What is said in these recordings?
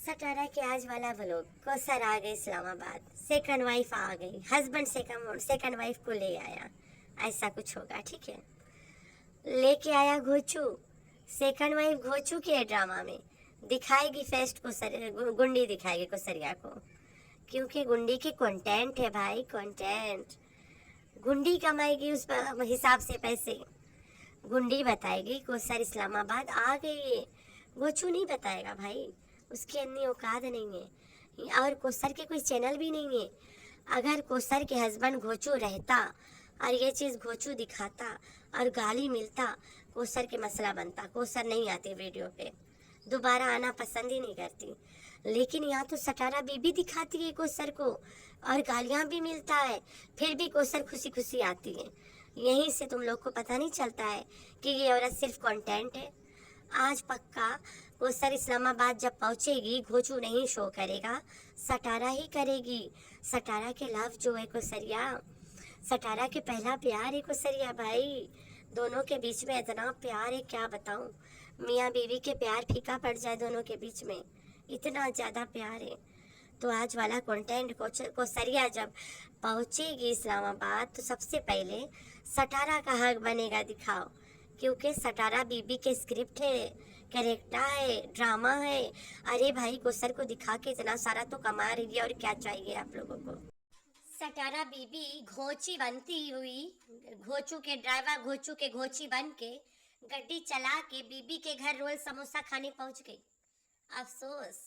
सटारा के आज वाला व्लॉग कोसर आ गए इस्लामाबाद, सेकंड वाइफ आ गई, हस्बैंड सेकंड वाइफ को ले आया, ऐसा कुछ होगा। ठीक है, लेके आया घोचू, सेकंड वाइफ घोचू के ड्रामा में दिखाएगी फेस्ट गुंडी दिखाएगी कोसरिया को, क्योंकि गुंडी की कंटेंट है भाई, कंटेंट। गुंडी कमाएगी उस हिसाब से पैसे, गुंडी बताएगी कोसर इस्लामाबाद आ गई है, घोचू नहीं बताएगा भाई, उसकी अन्य औकात नहीं है। और कोसर के कोई चैनल भी नहीं है। अगर कोसर के हस्बैंड घोचू रहता और ये चीज़ घोचू दिखाता और गाली मिलता, कोसर के मसला बनता, कोसर नहीं आती वीडियो पे, दोबारा आना पसंद ही नहीं करती। लेकिन यहाँ तो सटारा बीबी दिखाती है कोसर को और गालियाँ भी मिलता है, फिर भी कोसर खुशी खुशी आती है। यहीं से तुम लोग को पता नहीं चलता है कि ये औरत सिर्फ कंटेंट है। आज पक्का कोसर इस्लामाबाद जब पहुंचेगी, घोचू नहीं शो करेगा, सटारा ही करेगी। सटारा के लव जो है कोसरिया, सटारा के पहला प्यार है कोसरिया भाई, दोनों के बीच में इतना प्यार है क्या बताऊं। मियाँ बीवी के प्यार फीका पड़ जाए दोनों के बीच में, इतना ज़्यादा प्यार है। तो आज वाला कंटेंट कोसरिया जब पहुंचेगी इस्लामाबाद तो सबसे पहले सटारा का हक बनेगा दिखाओ, क्योंकि सटारा बीबी के स्क्रिप्ट है, कैरेक्टर है, ड्रामा है। अरे भाई कोसर को दिखा के इतना सारा तो कमा रही है, और क्या चाहिए आप लोगों को। सटारा बीबी घोची बनती हुई, घोचू के ड्राइवर घोचू के घोची बन के गड्डी चला के बीबी के घर रोल समोसा खाने पहुंच गई। अफसोस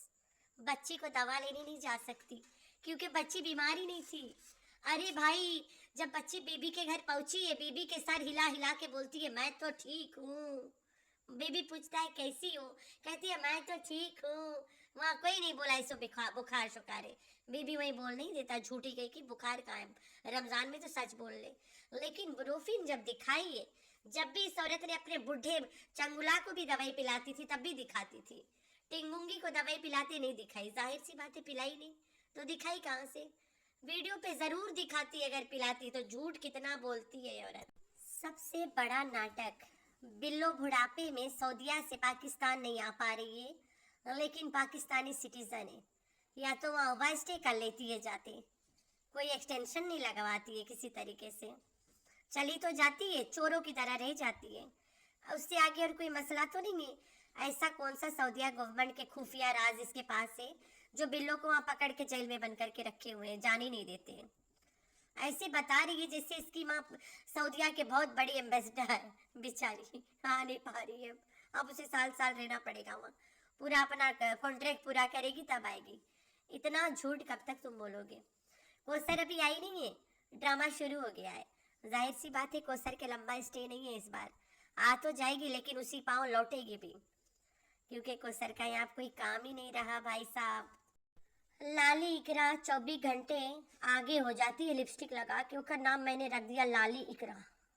बच्ची को दवा लेने नहीं जा सकती, क्योंकि बच्ची बीमारी नहीं थी। अरे भाई जब बच्ची बीबी के घर पहुंची है, बीबी के सर हिला हिला के बोलती है मैं तो ठीक हूँ। बीबी पूछता है कैसी हो, कहती है मैं तो ठीक हूँ। वहाँ कोई नहीं बोला इसको बुखार शुखार है, बीबी वही बोल नहीं देता, झूठी कही कि बुखार का है, रमजान में तो सच बोल ले। लेकिन ब्रोफिन जब दिखाई है, जब भी इस औरत ने अपने बुढ़े चंगुला को भी दवाई पिलाती थी तब भी दिखाती थी, टिंगुंगी को दवाई पिलाते नहीं दिखाई। जाहिर सी बात है पिलाई नहीं तो दिखाई कहाँ से। वीडियो पे जरूर दिखाती, अगर पिलाती तो झूठ कितना बोलती है औरत। सबसे बड़ा नाटक, बिल्लो बुढ़ापे में सऊदिया से पाकिस्तान नहीं आ पा रही है, लेकिन पाकिस्तानी सिटीजन है, या तो वहाँ ओवर स्टे कर लेती है जाते, कोई एक्सटेंशन नहीं लगवाती है किसी तरीके से, चली तो जाती है चोरों की तरह रह जाती है, उससे आगे और कोई मसला तो नहीं है। ऐसा कौन सा सऊदिया गवर्नमेंट के खुफिया राज इसके पास है जो बिल्लो को वहाँ पकड़ के जेल में बंद करके रखे हुए हैं, जान ही नहीं देते हैं। ऐसे बता रही है जैसे इसकी माँ सऊदिया के बहुत बड़ी एम्बेसडर है, बेचारी आ नहीं पा रही है। अब उसे साल साल रहना पड़ेगा वहाँ, पूरा अपना कॉन्ट्रैक्ट पूरा करेगी तब आएगी। इतना झूठ कब तक तुम बोलोगे। कोसर अभी आई नहीं है, ड्रामा शुरू हो गया है। जाहिर सी बात है कोसर के लंबा स्टे नहीं है इस बार, आ तो जाएगी लेकिन उसी पाँव लौटेगी भी, क्योंकि कोसर का यहाँ कोई काम ही नहीं रहा भाई साहब। लाली इकरा 24 घंटे आगे हो जाती है लिपस्टिक लगा के, उसका नाम मैंने रख दिया लाली इकरा,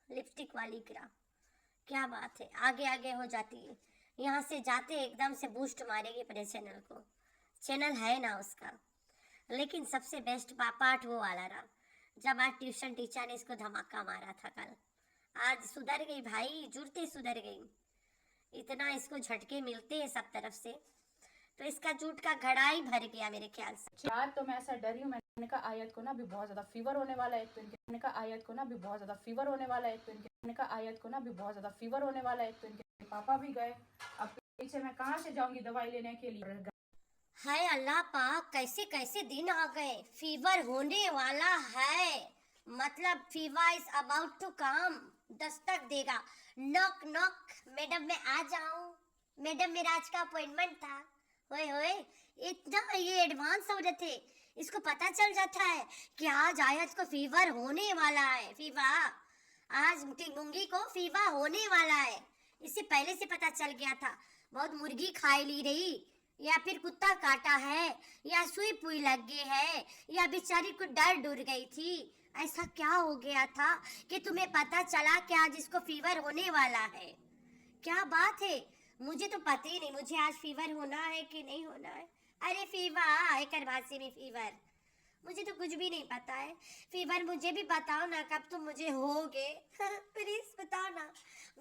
लिपस्टिक वाली इकरा। क्या बात है, आगे आगे हो जाती है। यहाँ से जाते एकदम से बूस्ट मारेगी अपने चैनल को, चैनल है ना उसका। लेकिन सबसे बेस्ट पार्ट वो वाला रहा जब आज ट्यूशन टीचर ने इसको धमाका मारा था कल। आज सुधर गई भाई, जुड़ते सुधर गई। इतना इसको झटके मिलते हैं सब तरफ से, तो इसका झूठ का घड़ा ही भर गया मेरे ख्याल से। यार तो मैं ऐसा डरी हूँ, मैंने कहा आयत को ना भी बहुत ज्यादा फीवर होने वाला है एक तो इनके, मैंने कहा आयत को ना भी बहुत ज्यादा फीवर होने वाला है एक तो इनके, मैंने कहा आयत को ना भी बहुत ज्यादा फीवर होने वाला है एक तो इनके पापा भी गए, अब पीछे मैं कहाँ से जाऊंगी दवाई लेने के लिए। हाय अल्लाह पाक, कैसे कैसे दिन आ गए, फीवर होने वाला है, मतलब fever is about to come, दस्तक देगा। नॉक नॉक, मैडम मैं आ जाऊं, मैडम मेरा आज का अपॉइंटमेंट था। होए होए, इतना ये एडवांस औरत है, इसको पता चल जाता है कि आज आयत को फीवर होने वाला है। फीवर आज टिंगुंगी को फीवर होने वाला है, इससे पहले से पता चल गया था। बहुत मुर्गी खाई ली रही, या फिर कुत्ता काटा है, या सुई पुई लग गई है, या बेचारी को डर डर गई थी। ऐसा क्या हो गया था कि तुम्हें पता चला कि आज इसको फीवर होने वाला है। क्या बात है, मुझे तो पता ही नहीं मुझे आज फीवर होना है कि नहीं होना है। अरे फीवर है करवासी में फीवर, मुझे तो कुछ भी नहीं पता है। फीवर मुझे भी बताओ ना, कब तुम मुझे होगे प्लीज बताओ ना,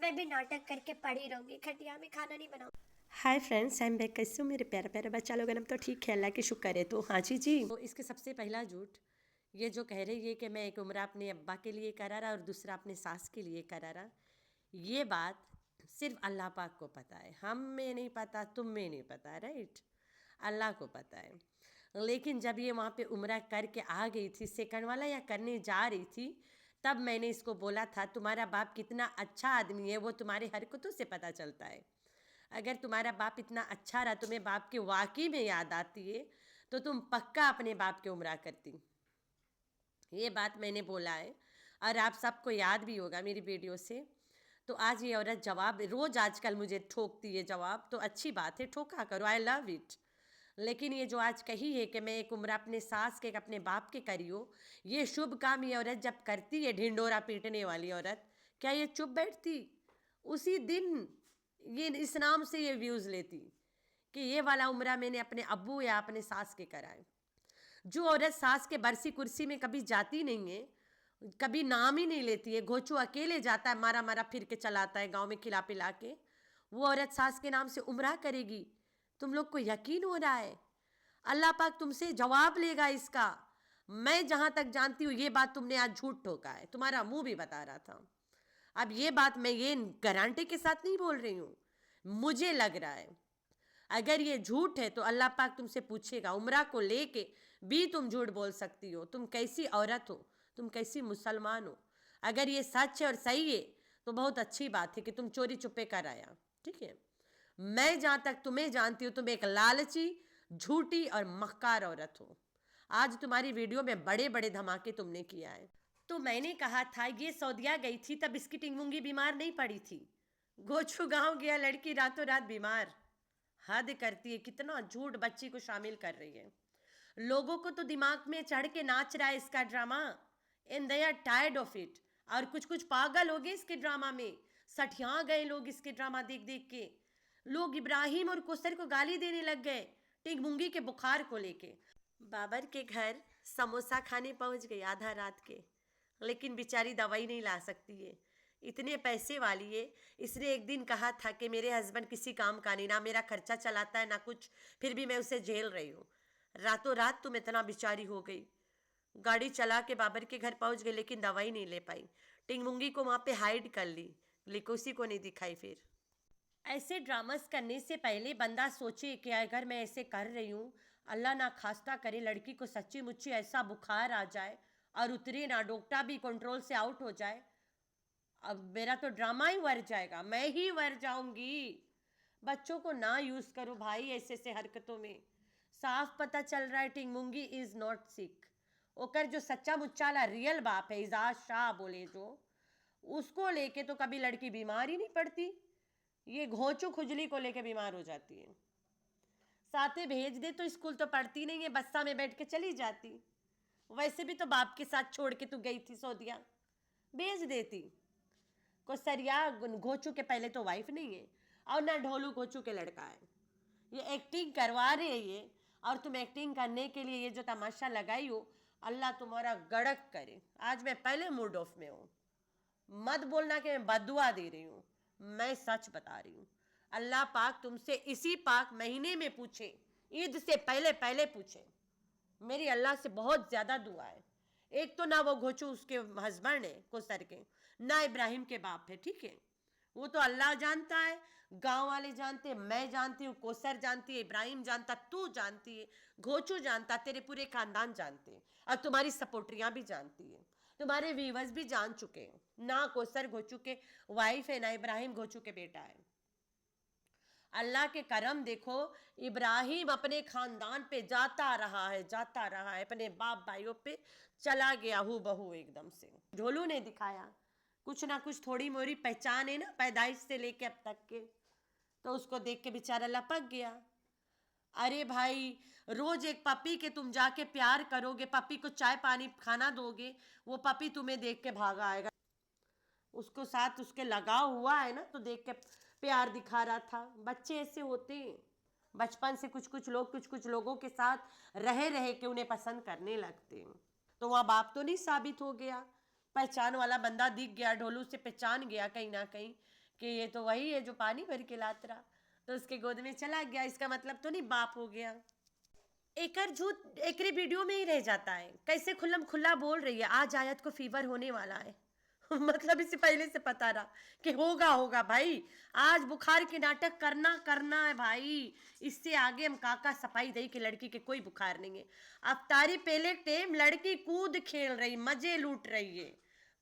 मैं भी नाटक करके पड़ी रहूंगी, खटिया में खाना नहीं बनाऊंगी। Hi friends, I am back. कैसे हो मेरे प्यारे प्यारे बच्चा लोग? अब तो ठीक है, अल्लाह की शुक्र है। तो हाँ जी, तो इसके सबसे पहला झूठ ये जो कह रही है कि मैं एक उम्र अपने अब्बा के लिए करा रहा और दूसरा अपने सास के लिए करा रहा, ये बात सिर्फ अल्लाह पाक को पता है। हम में नहीं पता, तुम में नहीं पता, राइट? अल्लाह को पता है। लेकिन जब ये वहाँ पे उम्रा करके आ गई थी, सेकंड वाला या करने जा रही थी, तब मैंने इसको बोला था तुम्हारा बाप कितना अच्छा आदमी है वो तुम्हारी हरकतों से पता चलता है। अगर तुम्हारा बाप इतना अच्छा रहा, तुम्हें बाप के वाकई में याद आती है, तो तुम पक्का अपने बाप के उम्रा करती। ये बात मैंने बोला है और आप सबको याद भी होगा मेरी वीडियो से। तो आज ये औरत जवाब रोज़ आजकल मुझे ठोकती है जवाब, तो अच्छी बात है, ठोका करो, आई लव इट। लेकिन ये जो आज कही है कि मैं एक उम्र अपने सास के अपने बाप के करियो, ये शुभ काम ये औरत जब करती है, ढिंडोरा पीटने वाली औरत, क्या ये चुप बैठती? उसी दिन ये इस नाम से ये व्यूज़ लेती कि ये वाला उम्रा मैंने अपने अब्बू या अपने सास के कराए। जो औरत सास के बरसी कुर्सी में कभी जाती नहीं है, कभी नाम ही नहीं लेती है, घोचू अकेले जाता है, मारा मारा फिर के चलाता है गांव में खिला पिला के, वो औरत सास के नाम से उम्रा करेगी? तुम लोग को यकीन हो रहा है? अल्लाह पाक तुमसे जवाब लेगा इसका। मैं जहां तक जानती हूँ ये बात तुमने आज झूठ ठोका है, तुम्हारा मुंह भी बता रहा था। अब ये बात मैं ये गारंटी के साथ नहीं बोल रही हूँ, मुझे लग रहा है। अगर ये झूठ है तो अल्लाह पाक तुमसे पूछेगा। उम्रा को लेके भी तुम झूठ बोल सकती हो। तुम कैसी औरत हो, तुम कैसी मुसलमान हो? अगर ये सच है और सही है तो बहुत अच्छी बात है कि तुम चोरी चुपे कर आया, ठीक है। मैं जहाँ तक तुम्हें जानती हूँ, तुम एक लालची, झूठी और मक्कार औरत हो। आज तुम्हारी वीडियो में बड़े बड़े धमाके तुमने किया है। तो मैंने कहा था ये सऊदिया गई थी तब इसकी टिंगमुंगी बीमार नहीं पड़ी थी। गोछू गांव गया लड़की रातों रात बीमार। हद करती है, कितना झूठ बच्ची को शामिल कर रही है। लोगों को तो दिमाग में चढ़ के नाच रहा है इसका drama, and they are tired of it. और कुछ कुछ पागल हो गए इसके ड्रामा में, सठिया गए लोग इसके ड्रामा देख देख के। लोग इब्राहिम और कोसर को गाली देने लग गए टिंगमुंगी के बुखार को लेके। बाबर के घर समोसा खाने पहुंच गई आधा रात के, लेकिन बेचारी दवाई नहीं ला सकती है, इतने पैसे वाली है। इसने एक दिन कहा था कि मेरे हस्बैंड किसी काम का नहीं, ना मेरा खर्चा चलाता है ना कुछ, फिर भी मैं उसे झेल रही हूँ। रातों रात तुम इतना बेचारी हो गई, गाड़ी चला के बाबर के घर पहुंच गई, लेकिन दवाई नहीं ले पाई। टिंगमुंगी को वहाँ पे हाइड कर ली, लेकिन उसी को नहीं दिखाई। फिर ऐसे ड्रामास करने से पहले बंदा सोचे कि अगर मैं ऐसे कर रही हूँ, अल्लाह ना खास्ता करे लड़की को सच्ची मुच्ची ऐसा बुखार आ जाए और उतरे ना, डॉक्टर भी कंट्रोल से आउट हो जाए, अब मेरा तो ड्रामा ही वर जाएगा, मैं ही वर जाऊंगी। बच्चों को ना यूज करो भाई ऐसे ऐसे हरकतों में। साफ पता चल रहा है टिंगमुंगी इज नॉट सिक। ओकर जो सच्चा मुच्चाला रियल बाप है, इजाज शाह बोले जो, उसको लेके तो कभी लड़की बीमार ही नहीं पड़ती। ये घोंचू खुजली को लेके बीमार हो जाती है। साथे भेज दे तो स्कूल तो पढ़ती नहीं है, बस्ता में बैठ के चली जाती। वैसे भी तो बाप के साथ छोड़ के तू गई थी सऊदिया, भेज देती। को सरिया घोचू के पहले तो वाइफ नहीं है और ना ढोलू घोचू के लड़का है। ये एक्टिंग करवा रहे हैं ये, और तुम एक्टिंग करने के लिए ये जो तमाशा लगाई हो, अल्लाह तुम्हारा गड़क करे। आज मैं पहले मूड ऑफ में हूँ, मत बोलना कि मैं बदुआ दे रही हूँ, मैं सच बता रही हूँ। अल्लाह पाक तुमसे इसी पाक महीने में पूछे, ईद से पहले पहले पूछे। मेरी अल्लाह से बहुत ज़्यादा दुआ है। एक तो ना वो घोचू उसके हस्बैंड है कोसर के, ना इब्राहिम के बाप है, ठीक है। वो तो अल्लाह जानता है, गांव वाले जानते हैं, मैं जानती हूँ, कोसर जानती है, इब्राहिम जानता, तू जानती है, घोचू जानता, तेरे पूरे खानदान जानते हैं, और तुम्हारी सपोर्टरियाँ भी जानती है, तुम्हारे व्यूवर्स भी जान चुके हैं। ना कोसर घोचू के वाइफ है, ना इब्राहिम घोचू के बेटा है। अल्लाह के करम देखो, इब्राहिम अपने खानदान पे जाता रहा है, जाता रहा है, अपने बाप भाइयों पे चला गया हूँ बहू एकदम से। ढोलू ने दिखाया कुछ ना कुछ थोड़ी मोरी पहचान है ना, पैदाइश से लेके अब तक के, तो उसको देख के बेचारा लपक गया। अरे भाई, रोज एक पपी के तुम जाके प्यार करोगे, पपी को चाय पानी खाना दोगे, वो पपी तुम्हें देख के भागा आएगा। उसको साथ उसके लगाव हुआ है ना, तो देख के प्यार दिखा रहा था। बच्चे ऐसे होते हैं, बचपन से कुछ कुछ लोगों के साथ रहे रहे के उन्हें पसंद करने लगते हैं। तो वहाँ बाप तो नहीं साबित हो गया, पहचान वाला बंदा दिख गया, ढोलू से पहचान गया कहीं ना कहीं कि ये तो वही है जो पानी भर के लात रहा। तो उसके गोद में चला गया, इसका मतलब तो नहीं बाप हो गया। एकर झूठ एकरे वीडियो में ही रह जाता है, कैसे खुल्लम खुल्ला बोल रही है आज आयत को फीवर होने वाला है। मतलब इसे पहले से पता रहा कि होगा भाई, आज बुखार के नाटक करना है भाई। इससे आगे हम काका सफाई दे कि लड़की के कोई बुखार नहीं है। अब तारी पहले टाइम लड़की कूद खेल रही, मजे लूट रही है,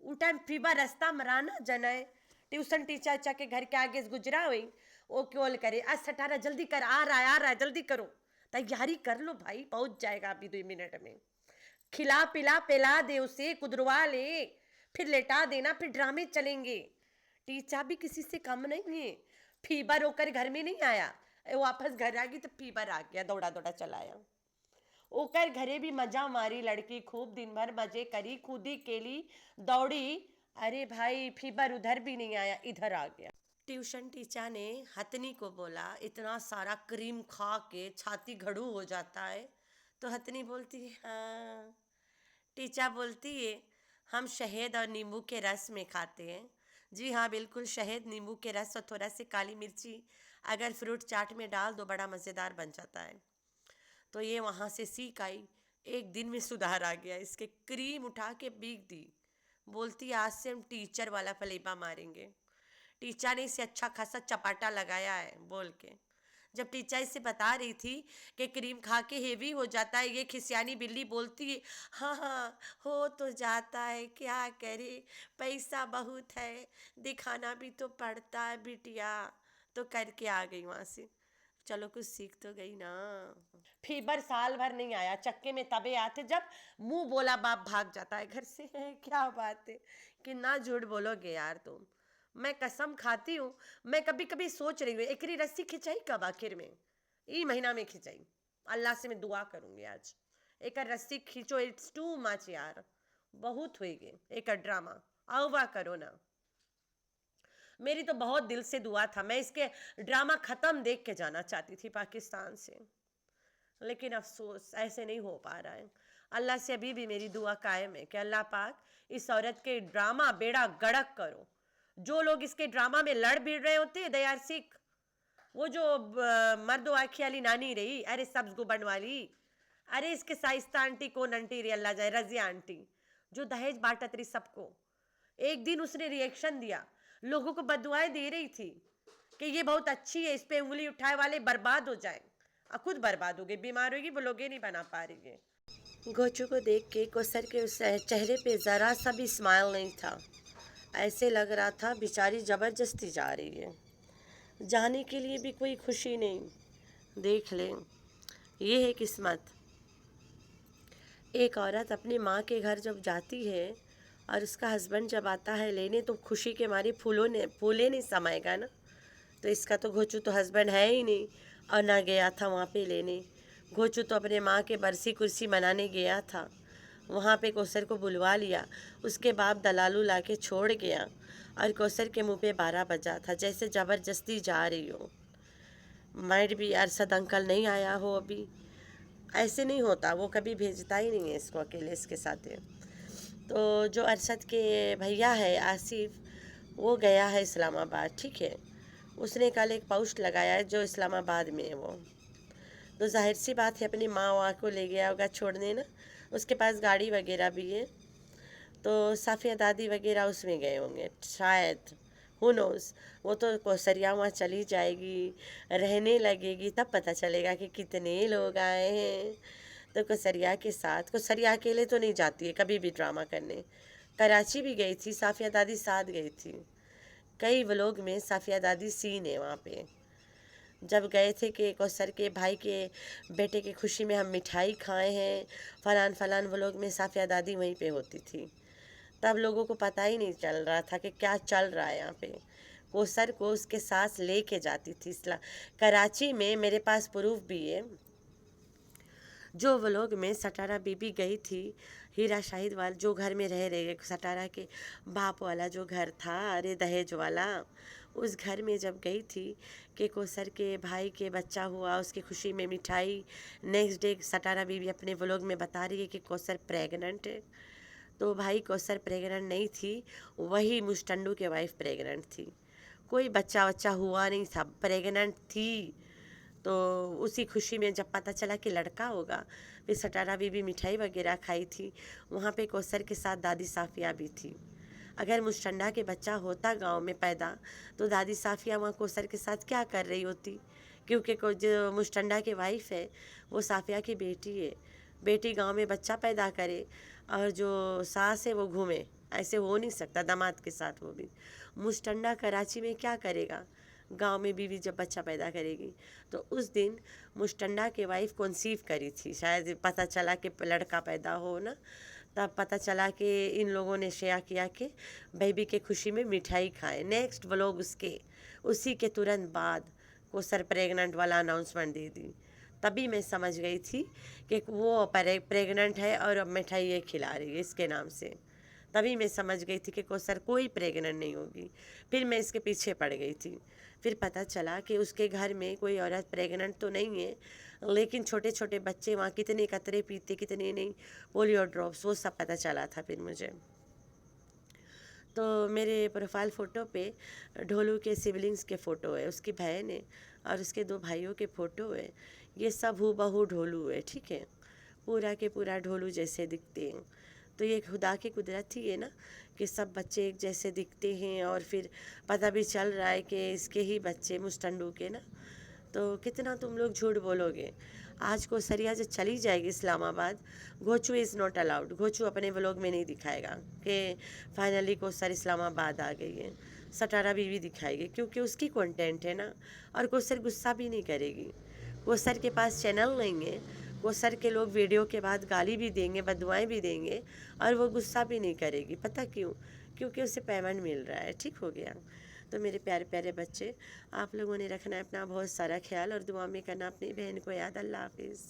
उ टाइम फीवर रास्ता मराना जनय ट्यूशन टीचर के घर के आगे से गुजरा हुई, वो क्यों करे आज सटारा जल्दी कर, आ रहा है जल्दी करो, तैयारी कर लो भाई, पहुंच जाएगा अभी 2 मिनट में। खिला पिला पिला दे उसे, कुदरवा ले, फिर लेटा देना, फिर ड्रामे चलेंगे। टीचा भी किसी से कम नहीं है, फीवर होकर घर में नहीं आया, वापस घर आ गई तो फीवर आ गया, दौड़ा दौड़ा चलाया। ओकर घरे भी मजा मारी लड़की, खूब दिन भर मजे करी, कूदी केली दौड़ी। अरे भाई फीवर उधर भी नहीं आया, इधर आ गया। ट्यूशन टीचर ने हथनी को बोला इतना सारा क्रीम खा के छाती घड़ू हो जाता है, तो हथनी बोलती है हाँ। टीचर बोलती है हम शहद और नींबू के रस में खाते हैं। जी हाँ बिल्कुल, शहद नींबू के रस और थोड़ा सी काली मिर्ची अगर फ्रूट चाट में डाल दो बड़ा मज़ेदार बन जाता है। तो ये वहाँ से सीख आई, एक दिन में सुधार आ गया। इसके क्रीम उठा के बीक दी, बोलती आज से हम टीचर वाला फलेबा मारेंगे। टीचर ने इसे अच्छा खासा चपाटा लगाया है बोल के। जब टीचर इसे बता रही थी कि क्रीम खा के हेवी हो जाता है, ये खिसियानी बिल्ली बोलती है हाँ हो तो जाता है, क्या करे पैसा बहुत है, दिखाना भी तो पड़ता है बिटिया। तो करके आ गई वहाँ से। चलो कुछ सीख तो गई ना। फीवर साल भर नहीं आया, चक्के में तबे आते जब मुंह बोला बाप भाग जाता है घर से। क्या बात है, कितना झूठ बोलोगे यार तुम। मैं कसम खाती हूँ, मैं कभी कभी सोच रही हूँ एकरी रस्सी खिंचाई कब आखिर में, ई महीना में खिंचाई। अल्लाह से मैं दुआ करूँगी आज एक रस्सी खींचो, इट्स टू मच यार, बहुत हुई गए एक ड्रामा, आवा करो ना। मेरी तो बहुत दिल से दुआ था, मैं इसके ड्रामा ख़त्म देख के जाना चाहती थी पाकिस्तान से, लेकिन अफसोस ऐसे नहीं हो पा रहा है। अल्लाह से अभी भी मेरी दुआ कायम है कि अल्लाह पाक इस औरत के ड्रामा बेड़ा गड़क करो। जो लोग इसके ड्रामा में लड़ भिड़ रहे होते दे आर सिक। वो जो मर्दो आखी वाली नानी रही, अरे सब्ज गुबन वाली, अरे इसके साइस्ता आंटी कौन आंटी रही अल्लाह जाए, रजिया आंटी जो दहेज बांटत रही सबको। एक दिन उसने रिएक्शन दिया, लोगों को बददुआएं दे रही थी कि ये बहुत अच्छी है, इस पे उंगली उठाए वाले बर्बाद हो जाए। खुद बर्बाद हो गई, बीमार होगी, वो लोगे नहीं बना पा रही है। गोचू को देख के कोसर के उस चेहरे पे ज़रा सा भी स्माइल नहीं था, ऐसे लग रहा था बेचारी ज़बरदस्ती जा रही है, जाने के लिए भी कोई खुशी नहीं। देख लें, ये है किस्मत। एक औरत अपनी माँ के घर जब जाती है और उसका हस्बैंड जब आता है लेने, तो खुशी के मारे फूले नहीं समाएगा ना। तो इसका तो घोचू तो हस्बैंड है ही नहीं और ना गया था वहाँ पे लेने। घोचू तो अपने माँ के बरसी कुर्सी मनाने गया था, वहाँ पे कौसर को बुलवा लिया, उसके बाप दलालू ला के छोड़ गया और कौसर के मुंह पे 12 बजा था, जैसे ज़बरदस्ती जा रही हो। माइट भी अरशद अंकल नहीं आया हो अभी, ऐसे नहीं होता, वो कभी भेजता ही नहीं है इसको अकेले इसके साथ है। तो जो अरशद के भैया है आसिफ, वो गया है इस्लामाबाद, ठीक है। उसने कल एक पोस्ट लगाया है जो इस्लामाबाद में है, वो तो जाहिर सी बात है अपनी माँ वहाँ को ले गया होगा छोड़ने ना, उसके पास गाड़ी वगैरह भी है, तो साफिया दादी वगैरह उसमें गए होंगे शायद, हु नोज़। वो तो कौसरिया वहाँ चली जाएगी, रहने लगेगी, तब पता चलेगा कि कितने लोग आए हैं। तो कौसरिया के साथ, कौसरिया अकेले तो नहीं जाती है कभी भी ड्रामा करने, कराची भी गई थी, साफिया दादी साथ गई थी। कई व्लॉग में साफिया दादी सीन है वहाँ पे। जब गए थे कि कौसर के भाई के बेटे की खुशी में हम मिठाई खाए हैं, फलान फलान व्लॉग में साफिया दादी वहीं पे होती थी। तब लोगों को पता ही नहीं चल रहा था कि क्या चल रहा है यहाँ पे। कौसर को उसके साथ लेके जाती थी कराची में, मेरे पास प्रूफ भी है। जो व्लॉग में सटारा बीबी गई थी हीरा शाहिद वाला जो घर में रह रहे सटारा के बाप वाला जो घर था, अरे दहेज वाला, उस घर में जब गई थी कि कौसर के भाई के बच्चा हुआ, उसकी खुशी में मिठाई। नेक्स्ट डे सटारा बीबी अपने व्लॉग में बता रही है कि कौसर प्रेग्नेंट है। तो भाई कौसर प्रेग्नेंट नहीं थी, वही मुस्टंडू के वाइफ प्रेग्नेंट थी। कोई बच्चा वच्चा हुआ नहीं था, प्रेग्नेंट थी। तो उसी खुशी में जब पता चला कि लड़का होगा, फिर सटारा बीबी मिठाई वगैरह खाई थी। वहाँ पे कौसर के साथ दादी साफ़िया भी थी। अगर मुस्टंडा के बच्चा होता गांव में पैदा, तो दादी साफ़िया वहाँ कौसर के साथ क्या कर रही होती, क्योंकि जो मुस्टंडा की वाइफ है वो साफ़िया की बेटी है। बेटी गांव में बच्चा पैदा करे और जो सास है वो घूमे, ऐसे हो नहीं सकता दामाद के साथ। वो भी मुस्टंडा कराची में क्या करेगा, गांव में बीवी जब बच्चा पैदा करेगी। तो उस दिन मुस्टंडा के वाइफ कंसीव करी थी, शायद पता चला कि लड़का पैदा हो ना, तब पता चला कि इन लोगों ने शेयर किया कि बेबी के खुशी में मिठाई खाए। नेक्स्ट व्लॉग उसी के तुरंत बाद कौसर प्रेग्नेंट वाला अनाउंसमेंट दे दी। तभी मैं समझ गई थी कि वो प्रेग्नेंट है और अब मिठाई ये खिला रही है इसके नाम से। तभी मैं समझ गई थी कि कौसर कोई प्रेग्नेंट नहीं होगी। फिर मैं इसके पीछे पड़ गई थी। फिर पता चला कि उसके घर में कोई औरत प्रेग्नेंट तो नहीं है, लेकिन छोटे छोटे बच्चे वहाँ कितने कतरे पीते कितने नहीं, पोलियो ड्रॉप्स, वो सब पता चला था फिर मुझे। तो मेरे प्रोफाइल फ़ोटो पे ढोलू के सिबलिंग्स के फ़ोटो है, उसकी बहन है और उसके 2 भाइयों के फ़ोटो है। ये सब हूबहू ढोलू है, ठीक है, पूरा के पूरा ढोलू जैसे दिखते हैं। तो ये खुदा की कुदरत ही है ना कि सब बच्चे एक जैसे दिखते हैं, और फिर पता भी चल रहा है कि इसके ही बच्चे मुस्टंडू के ना। तो कितना तुम लोग झूठ बोलोगे। आज को सरिया जब चली जाएगी इस्लामाबाद, घोचू इज़ नॉट अलाउड। घोचू अपने व्लॉग में नहीं दिखाएगा कि फाइनली कौसर इस्लामाबाद आ गई है। सटारा बीवी दिखाएगी क्योंकि उसकी कंटेंट है ना, और कौसर गुस्सा भी नहीं करेगी। कौसर के पास चैनल नहीं है, कौसर के लोग वीडियो के बाद गाली भी देंगे, बददुआएं भी देंगे, और वो गुस्सा भी नहीं करेगी। पता क्यों? क्योंकि उसे पेमेंट मिल रहा है। ठीक हो गया। तो मेरे प्यारे प्यारे बच्चे, आप लोगों ने रखना है अपना बहुत सारा ख्याल और दुआ में करना अपनी बहन को याद। अल्लाह हाफिज़।